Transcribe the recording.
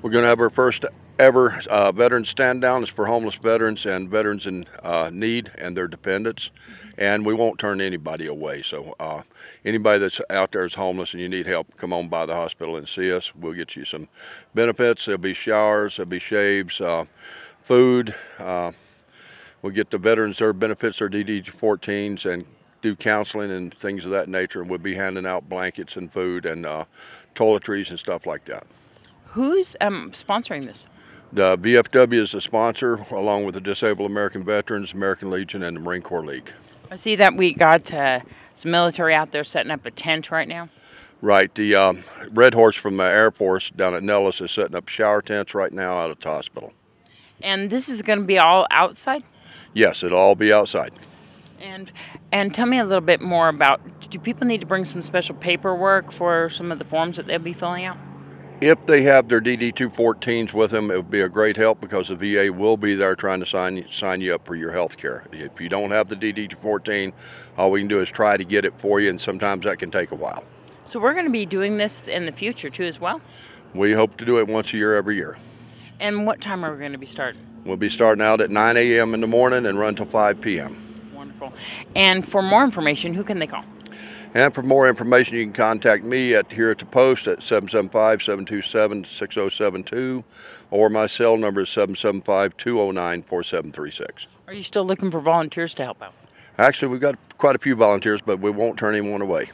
We're going to have our first ever veteran stand down. It's for homeless veterans and veterans in need and their dependents. And we won't turn anybody away. So anybody that's out there is homeless and you need help, come on by the hospital and see us. We'll get you some benefits. There'll be showers, there'll be shaves, food. We'll get the veterans their benefits, their DD-14s, and do counseling and things of that nature. And we'll be handing out blankets and food and toiletries and stuff like that. Who's sponsoring this? The VFW is the sponsor, along with the Disabled American Veterans, American Legion, and the Marine Corps League. I see that we got some military out there setting up a tent right now. Right. The Red Horse from the Air Force down at Nellis is setting up shower tents right now out at the hospital. And this is going to be all outside? Yes, it'll all be outside. And tell me a little bit more about, do people need to bring some special paperwork for some of the forms that they'll be filling out? If they have their DD-214s with them, it would be a great help because the VA will be there trying to sign you up for your health care. If you don't have the DD-214, all we can do is try to get it for you, and sometimes that can take a while. So we're going to be doing this in the future too as well? We hope to do it once a year every year. And what time are we going to be starting? We'll be starting out at 9 a.m. in the morning and run till 5 p.m. Wonderful. And for more information, who can they call? And for more information, you can contact me here at the post at 775-727-6072, or my cell number is 775-209-4736. Are you still looking for volunteers to help out? Actually, we've got quite a few volunteers, but we won't turn anyone away.